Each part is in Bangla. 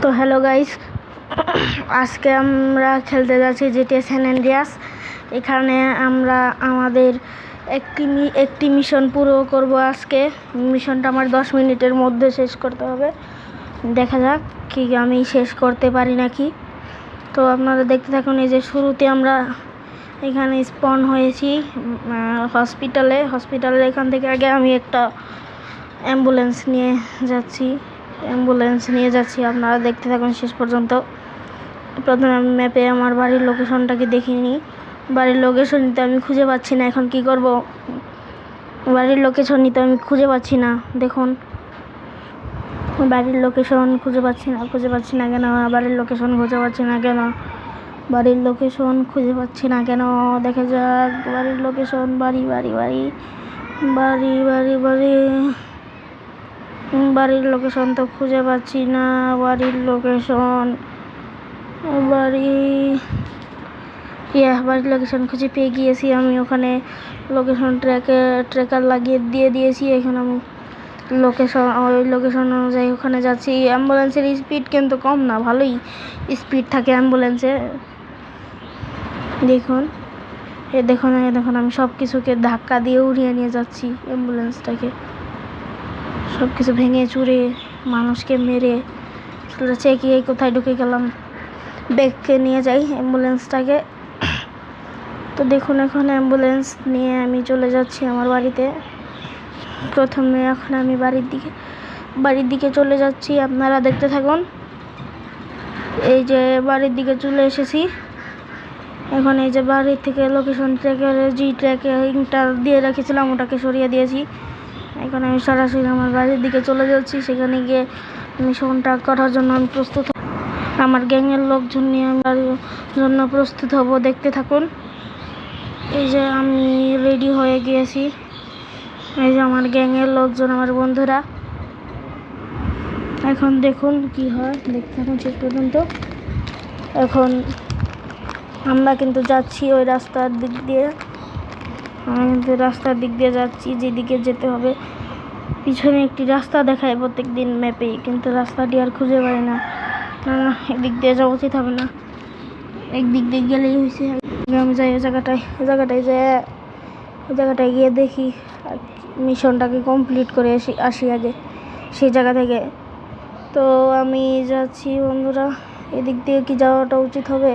তো হ্যালো গাইস, আজকে আমরা খেলতে যাচ্ছি জিটিএ স্যান অ্যান্ড্রিয়াস। এখানে আমরা আমাদের একটি মিশন পুরো করব। আজকে মিশনটা আমার 10 মিনিটের মধ্যে শেষ করতে হবে। দেখা যাক কি আমি শেষ করতে পারি নাকি। তো আপনারা দেখতে থাকুন। এই যে শুরুতে আমরা এখানে স্পন হয়েছি হসপিটালের এখান থেকে আগে আমি একটা অ্যাম্বুলেন্স নিয়ে যাচ্ছি। আপনারা দেখতে থাকুন শেষ পর্যন্ত। প্রথমে আমি ম্যাপে আমার বাড়ির লোকেশনটাকে দেখিনি। বাড়ির লোকেশনই তো আমি খুঁজে পাচ্ছি না। এখন কি করব? বাড়ির লোকেশনই তো আমি খুঁজে পাচ্ছি না। দেখুন, বাড়ির লোকেশন খুঁজে পাচ্ছি না কেন? বাড়ির লোকেশন খুঁজে পাচ্ছি না কেন? দেখা যাক বাড়ির লোকেশন। বাড়ির লোকেশন তো খুঁজে পাচ্ছি না। বাড়ির লোকেশন খুঁজে পেয়ে গিয়েছি আমি। ওখানে লোকেশন ট্র্যাকার লাগিয়ে দিয়েছি। এখন আমি ওই লোকেশন অনুযায়ী ওখানে যাচ্ছি। অ্যাম্বুলেন্সের স্পিড কিন্তু কম না, ভালোই স্পিড থাকে অ্যাম্বুলেন্সে। দেখুন আমি সব কিছুকে ধাক্কা দিয়ে উড়িয়ে নিয়ে যাচ্ছি। অ্যাম্বুলেন্সটাকে সব কিছু ভেঙে চুরে, মানুষকে মেরে চেকিয়ে কোথায় ঢুকে গেলাম। ব্যাগকে নিয়ে যাই অ্যাম্বুলেন্সটাকে। তো দেখুন, এখন অ্যাম্বুলেন্স নিয়ে আমি চলে যাচ্ছি আমার বাড়িতে। প্রথমে এখন আমি বাড়ির দিকে চলে যাচ্ছি। আপনারা দেখতে থাকুন। এই যে বাড়ির দিকে চলে এসেছি। এখন এই যে বাড়ির থেকে লোকেশন ট্র্যাকিংটা দিয়ে রেখেছিলাম, ওটাকে সরিয়ে দিয়েছি। এখন আমি সরাসরি আমার বাড়ির দিকে চলে যাচ্ছি। সেখানে গিয়ে মিশনটা করার জন্য আমি প্রস্তুত। আমার গ্যাংয়ের লোকজন নিয়ে আমি বাড়ির জন্য প্রস্তুত হব। দেখতে থাকুন। এই যে আমি রেডি হয়ে গিয়েছি। এই যে আমার গ্যাংয়ের লোকজন, আমার বন্ধুরা। এখন দেখুন কি হয়, দেখতে থাকুন শেষ পর্যন্ত। এখন আমরা কিন্তু যাচ্ছি ওই রাস্তার দিক দিয়ে। যাচ্ছি যেদিকে যেতে হবে। পিছনে একটি রাস্তা দেখায় প্রত্যেক দিন ম্যাপে, কিন্তু রাস্তাটি আর খুঁজে পাই না। এদিক দিয়ে যাওয়া উচিত হবে না, একদিক দিয়ে গেলেই হয়েছে। আমি যাই ওই জায়গাটায় গিয়ে দেখি, মিশনটাকে কমপ্লিট করে আসি আগে সেই জায়গা থেকে। তো আমি যাচ্ছি বন্ধুরা। এদিক দিয়ে কি যাওয়াটা উচিত হবে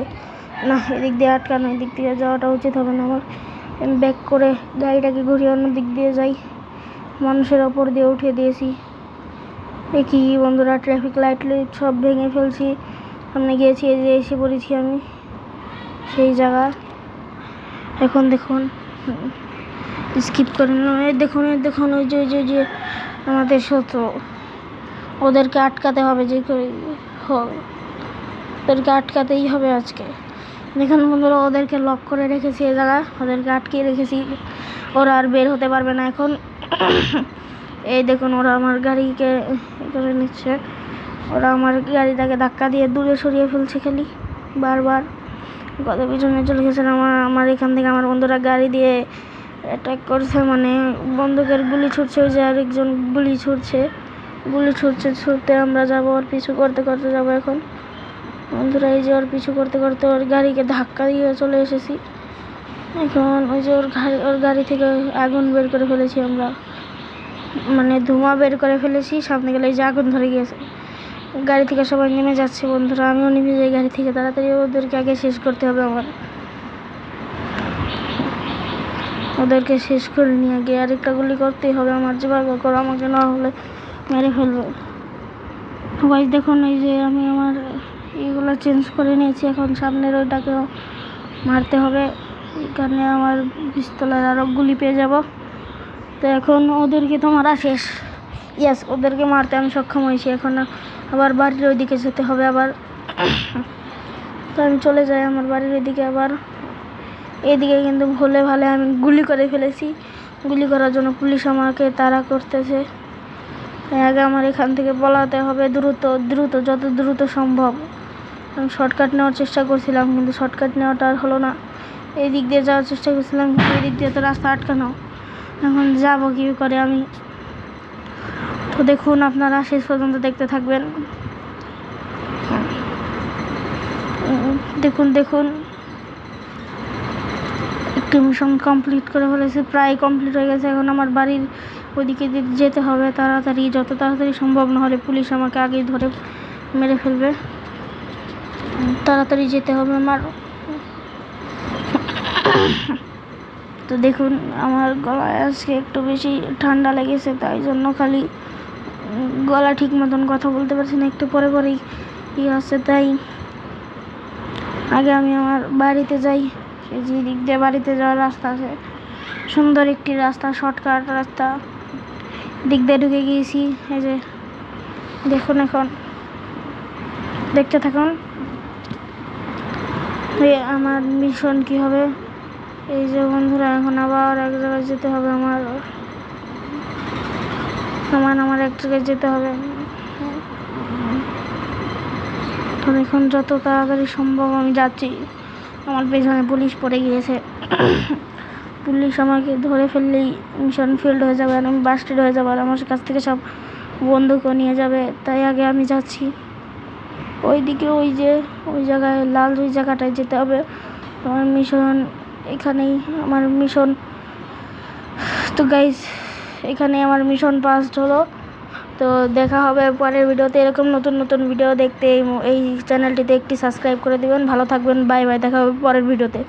না? এদিক দিয়ে আটকানো, এদিক দিয়ে যাওয়াটা উচিত হবে না আমার। আমি ব্যাক করে গাড়িটাকে ঘুরিয়ে অন্য দিক দিয়ে যাই। মানুষের ওপর দিয়ে উঠিয়ে দিয়েছি। কি বন্ধুরা, ট্রাফিক লাইট সব ভেঙে ফেলছি। সামনে গিয়েছি, এই যে এসে পড়েছি আমি সেই জায়গা। এখন দেখুন, স্কিপ করে দেখুন ওই যে আমাদের শত্রু, ওদেরকে আটকাতে হবে। ওদেরকে আটকাতেই হবে আজকে। দেখুন বন্ধুরা, ওদেরকে লক করে রেখেছি এই জায়গায়, ওদেরকে আটকে রেখেছি। ওরা আর বের হতে পারবে না এখন। এই দেখুন, ওরা আমার গাড়িকে করে নিচ্ছে। ওরা আমার গাড়িটাকে ধাক্কা দিয়ে দূরে সরিয়ে ফেলছে খালি বারবার। কত পিছনে চলে গেছেন। আমার এখান থেকে আমার বন্ধুরা গাড়ি দিয়ে অ্যাটাক করছে, মানে বন্দুকের গুলি ছুটছে। ওই যে আরেকজন গুলি ছুটতে আমরা যাবো, ওর পিছু করতে যাবো এখন বন্ধুরা। এই যে ওর পিছু করতে ওর গাড়িকে ধাক্কা দিয়ে চলে এসেছি। এখন ওই যে ওর গাড়ি থেকে আগুন বের করে ফেলেছি আমরা, মানে ধোঁয়া বের করে ফেলেছি। সামনে গেলে এই যে আগুন ধরে গিয়েছে। গাড়ি থেকে সবাই নেমে যাচ্ছে বন্ধুরা। আমিও নেমে যাই গাড়ি থেকে। তাড়াতাড়ি ওদেরকে আগে শেষ করতে হবে আমার। ওদেরকে শেষ করে নিয়ে গিয়ে আরেকটা গুলি করতেই হবে আমার। যে ভাগ করো, আমাকে না হলে মেরে ফেলবে। গাইস দেখুন, এই যে আমি আমার এইগুলো চেঞ্জ করে নিয়েছি। এখন সামনের ওইটাকেও মারতে হবে। এখানে আমার পিস্তলের আরও গুলি পেয়ে যাব। তো এখন ওদেরকে তো মারা শেষ। ওদেরকে মারতে আমি সক্ষম হয়েছি। এখন আবার বাড়ির ওইদিকে যেতে হবে আবার। তো আমি চলে যাই আমার বাড়ির ওইদিকে আবার। এদিকে কিন্তু ভুলে ভালে আমি গুলি করে ফেলেছি। গুলি করার জন্য পুলিশ আমাকে তাড়া করতেছে। আগে আমার এখান থেকে পলাতে হবে দ্রুত, যত দ্রুত সম্ভব। আমি শর্টকাট নেওয়ার চেষ্টা করছিলাম, কিন্তু শর্টকাট নেওয়াটা আর হলো না। এই দিক দিয়ে যাওয়ার চেষ্টা করছিলাম, কিন্তু এই দিক দিয়ে তো রাস্তা আটকানো। এখন যাবো কী করে আমি? তো দেখুন, আপনারা শেষ পর্যন্ত দেখতে থাকবেন। দেখুন দেখুন, একটি মিশন কমপ্লিট করে ফেলেছি, প্রায় কমপ্লিট হয়ে গেছে। এখন আমার বাড়ির ওইদিকে যেতে হবে তাড়াতাড়ি, যত তাড়াতাড়ি সম্ভব, নাহলে পুলিশ আমাকে আগেই ধরে মেরে ফেলবে। তাড়াতাড়ি যেতে হবে আমার। তো দেখুন আমার গলায় আজকে একটু বেশি ঠান্ডা লেগেছে, তাই জন্য খালি গলা ঠিক মতন কথা বলতে পারছি না, একটু পরে পরেই আছে। তাই আগে আমি আমার বাড়িতে যাই। সেই যে দিক দিয়ে বাড়িতে যাওয়ার রাস্তা আছে, সুন্দর একটি রাস্তা, শর্টকাট রাস্তা, দিক দিয়ে ঢুকে গিয়েছি। এই যে দেখুন, এখন দেখতে থাকুন আমার মিশন কি হবে। এই যে বন্ধুরা, এখন আবার এক জায়গায় যেতে হবে আমার এক জায়গায় যেতে হবে। তো এখন যত তাড়াতাড়ি সম্ভব আমি যাচ্ছি। আমার পেছনে পুলিশ পড়ে গিয়েছে। পুলিশ আমাকে ধরে ফেললেই মিশন ফেল্ড হয়ে যাবে, আর আমি বাস্টেড হয়ে যাবো, আর আমার কাছ থেকে সব বন্দুকও নিয়ে যাবে। তাই আগে আমি যাচ্ছি ওইদিকে, ওই জায়গায় লাল ওই জায়গাটায় যেতে হবে। আমার মিশন এখানেই, আমার মিশন। তো গাইস, এখানে আমার মিশন পাসড হলো। তো দেখা হবে পরের ভিডিওতে। এরকম নতুন নতুন ভিডিও দেখতে এই চ্যানেলটিতে একটি সাবস্ক্রাইব করে দিবেন। ভালো থাকবেন, বাই বাই, দেখা হবে পরের ভিডিওতে।